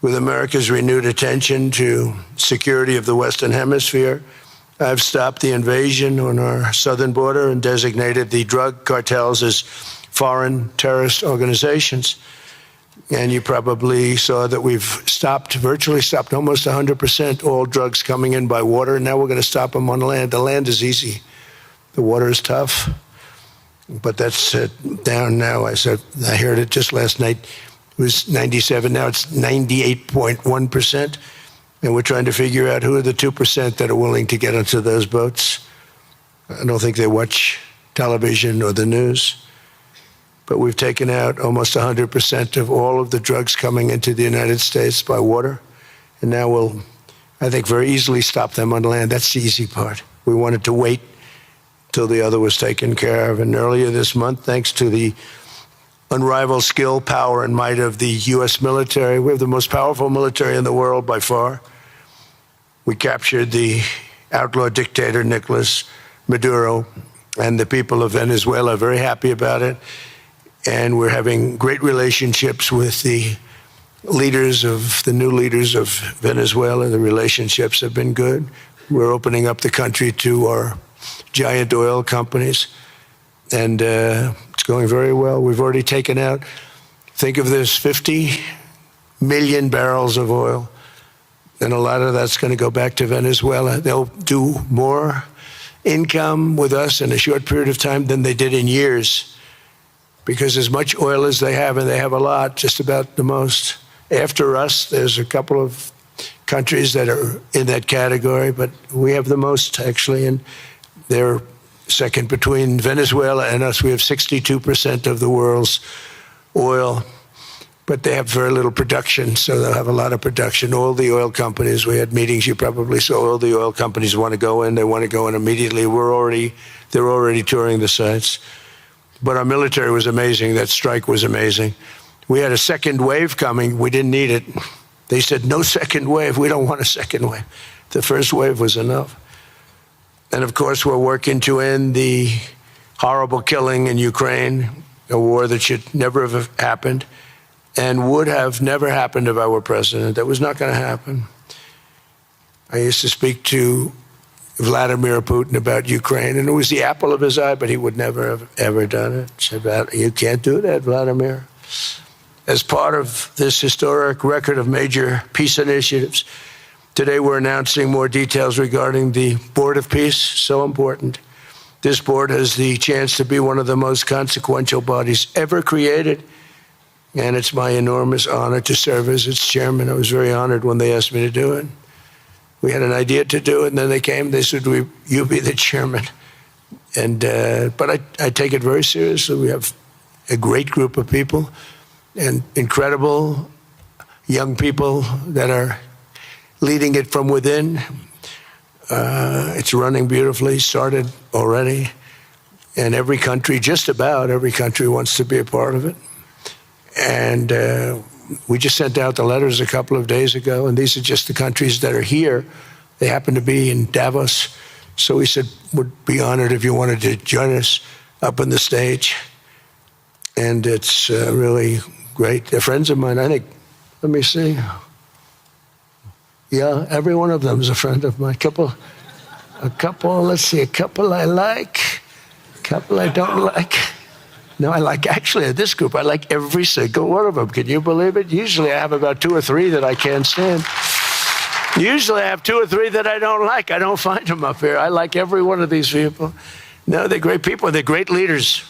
With America's renewed attention to security of the Western Hemisphere, I've stopped the invasion on our southern border and designated the drug cartels as foreign terrorist organizations. And you probably saw that we've virtually stopped almost 100% all drugs coming in by water. And now we're going to stop them on land. The land is easy. The water is tough. But that's down now. I heard it just last night. It was 97. Now it's 98.1%. And we're trying to figure out who are the 2% that are willing to get onto those boats. I don't think they watch television or the news. But we've taken out almost 100% of all of the drugs coming into the United States by water. And now we'll, I think, very easily stop them on land. That's the easy part. We wanted to wait till the other was taken care of. And earlier this month, thanks to the unrivaled skill, power, and might of the U.S. military, we have the most powerful military in the world by far. We captured the outlaw dictator Nicolas Maduro, and the people of Venezuela are very happy about it. And we're having great relationships with the new leaders of Venezuela. The relationships have been good. We're opening up the country to our giant oil companies, and it's going very well. We've already taken out, think of this, 50 million barrels of oil, and a lot of that's going to go back to Venezuela. They'll do more income with us in a short period of time than they did in years, because as much oil as they have, and they have a lot, just about the most. After us, there's a couple of countries that are in that category, but we have the most, actually, and they're second between Venezuela and us. We have 62% of the world's oil, but they have very little production, so they'll have a lot of production. All the oil companies, we had meetings, you probably saw, all the oil companies want to go in. They want to go in immediately. They're already touring the sites. But our military was amazing. That strike was amazing. We had a second wave coming. We didn't need it. They said, no second wave. We don't want a second wave. The first wave was enough. And of course, we're working to end the horrible killing in Ukraine, a war that should never have happened and would have never happened if I were president. That was not going to happen. I used to speak to Vladimir Putin about Ukraine, and it was the apple of his eye, but he would never have ever done it. Said, you can't do that, Vladimir. As part of this historic record of major peace initiatives, today we're announcing more details regarding the Board of Peace, so important. This board has the chance to be one of the most consequential bodies ever created, and it's my enormous honor to serve as its chairman. I was very honored when they asked me to do it. We had an idea to do it, and then they came, they said, you be the chairman. And but I take it very seriously. We have a great group of people and incredible young people that are leading it from within. It's running beautifully, started already. And every country, just about every country, wants to be a part of it. And we just sent out the letters a couple of days ago, and these are just the countries that are here. They happen to be in Davos. So we said, would be honored if you wanted to join us up on the stage. And it's really great. They're friends of mine, I think. Let me see. Yeah, every one of them is a friend of mine. Let's see, a couple I like, a couple I don't like. No, I like, actually, this group, I like every single one of them. Can you believe it? Usually I have about 2 or 3 that I can't stand. Usually I have 2 or 3 that I don't like. I don't find them up here. I like every one of these people. No, they're great people. They're great leaders.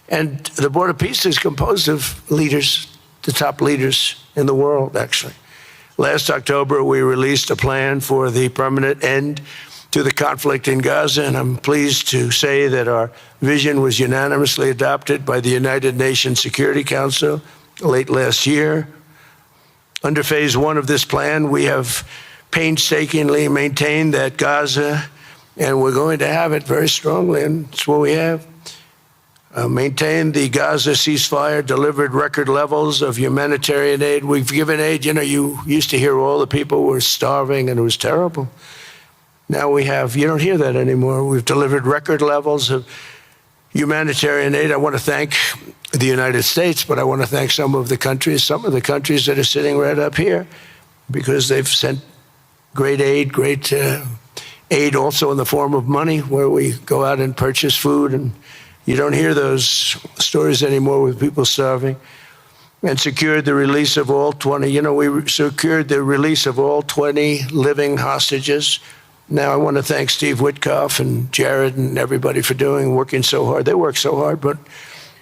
And the Board of Peace is composed of leaders, the top leaders in the world, actually. Last October, we released a plan for the permanent end to the conflict in Gaza, and I'm pleased to say that our vision was unanimously adopted by the United Nations Security Council late last year. Under phase 1 of this plan, we have painstakingly maintained that Gaza, and we're going to have it very strongly, and it's what we have. Maintained the Gaza ceasefire, delivered record levels of humanitarian aid. We've given aid. You know, you used to hear all the people were starving and it was terrible. Now we have, you don't hear that anymore. We've delivered record levels of humanitarian aid. I want to thank the United States, but I want to thank some of the countries that are sitting right up here, because they've sent great aid also in the form of money, where we go out and purchase food, and you don't hear those stories anymore with people starving. And secured the release of all 20, we secured the release of all 20 living hostages. Now I want to thank Steve Witkoff and Jared and everybody for working so hard. They worked so hard, but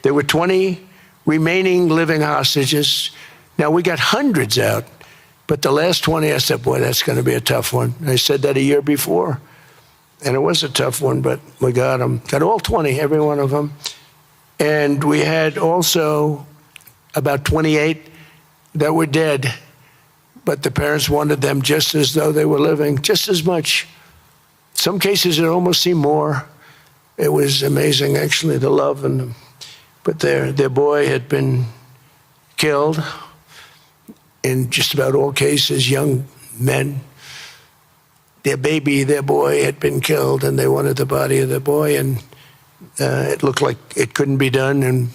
there were 20 remaining living hostages. Now we got hundreds out, but the last 20, I said, boy, that's going to be a tough one. I said that a year before, and it was a tough one, but we got them. Got all 20, every one of them. And we had also about 28 that were dead, but the parents wanted them just as though they were living, just as much. Some cases it almost seemed more. It was amazing, actually, the love and them. But their boy had been killed. In just about all cases, young men. Their boy had been killed, and they wanted the body of their boy, and it looked like it couldn't be done. And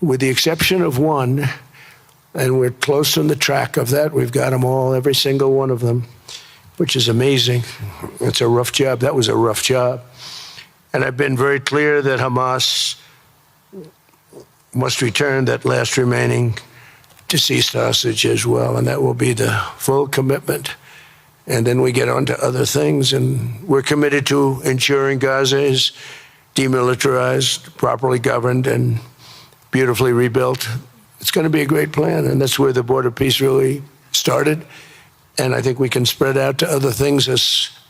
with the exception of one, and we're close on the track of that, we've got them all, every single one of them, which is amazing. It's a rough job. That was a rough job. And I've been very clear that Hamas must return that last remaining deceased hostage as well, and that will be the full commitment. And then we get on to other things, and we're committed to ensuring Gaza is demilitarized, properly governed, and beautifully rebuilt. It's going to be a great plan, and that's where the Board of Peace really started. And I think we can spread out to other things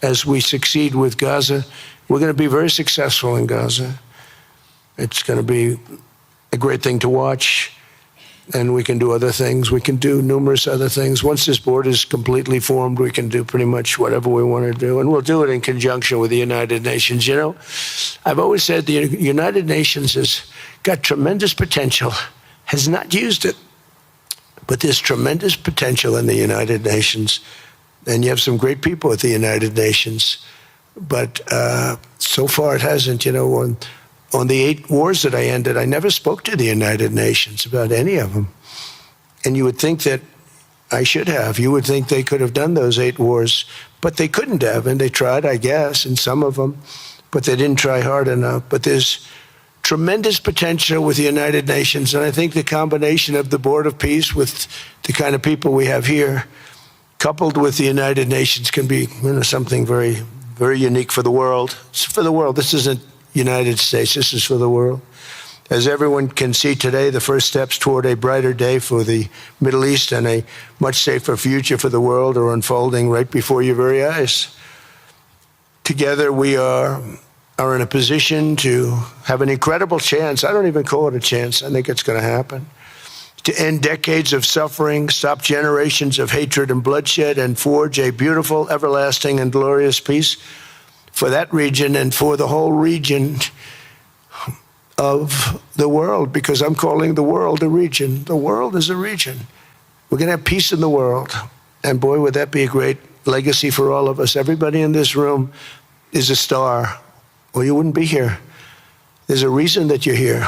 as we succeed with Gaza. We're going to be very successful in Gaza. It's going to be a great thing to watch, and we can do other things. We can do numerous other things. Once this board is completely formed, we can do pretty much whatever we want to do, and we'll do it in conjunction with the United Nations. I've always said the United Nations has got tremendous potential, has not used it, but there's tremendous potential in the United Nations, and you have some great people at the United Nations, but so far it hasn't. On the 8 wars that I ended, I never spoke to the United Nations about any of them. And you would think that I should have. You would think they could have done those 8 wars, but they couldn't have. And they tried, I guess, in some of them, but they didn't try hard enough. But there's tremendous potential with the United Nations. And I think the combination of the Board of Peace with the kind of people we have here, coupled with the United Nations, can be something very, very unique for the world. It's for the world. This isn't United States. This is for the world. As everyone can see today, the first steps toward a brighter day for the Middle East and a much safer future for the world are unfolding right before your very eyes. Together, we are in a position to have an incredible chance. I don't even call it a chance. I think it's going to happen. To end decades of suffering, stop generations of hatred and bloodshed, and forge a beautiful, everlasting, and glorious peace for that region and for the whole region of the world, because I'm calling the world a region. The world is a region. We're going to have peace in the world. And boy, would that be a great legacy for all of us. Everybody in this room is a star, or you wouldn't be here. There's a reason that you're here,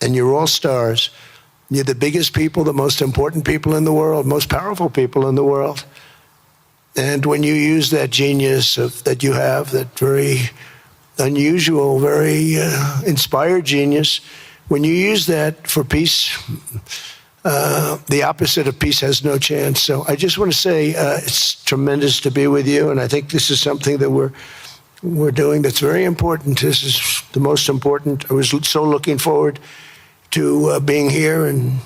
and you're all stars. You're the biggest people, the most important people in the world, most powerful people in the world. And when you use that genius that you have, that very unusual, very inspired genius, when you use that for peace, the opposite of peace has no chance. So I just want to say it's tremendous to be with you, and I think this is something that we're doing that's very important. This is the most important. I was so looking forward to being here, and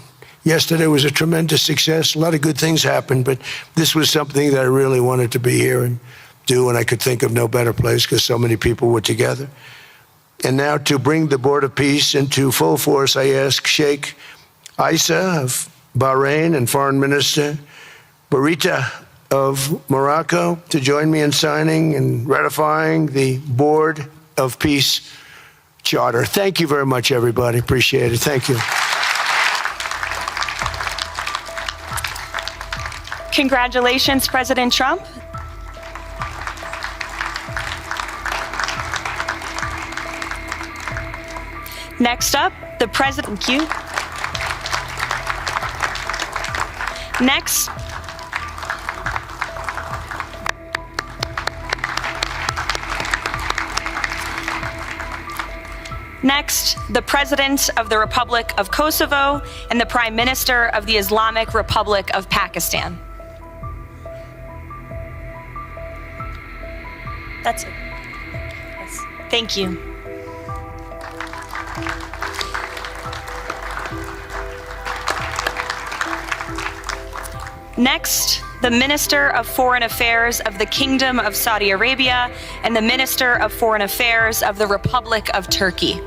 yesterday was a tremendous success. A lot of good things happened, but this was something that I really wanted to be here and do, and I could think of no better place because so many people were together. And now to bring the Board of Peace into full force, I ask Sheikh Isa of Bahrain and Foreign Minister Barita of Morocco to join me in signing and ratifying the Board of Peace Charter. Thank you very much, everybody. Appreciate it. Thank you. Congratulations, President Trump. Next up, the President. Thank you. Next. Next, the President of the Republic of Kosovo and the Prime Minister of the Islamic Republic of Pakistan. That's it. Yes. Thank you. Next, the Minister of Foreign Affairs of the Kingdom of Saudi Arabia and the Minister of Foreign Affairs of the Republic of Turkey.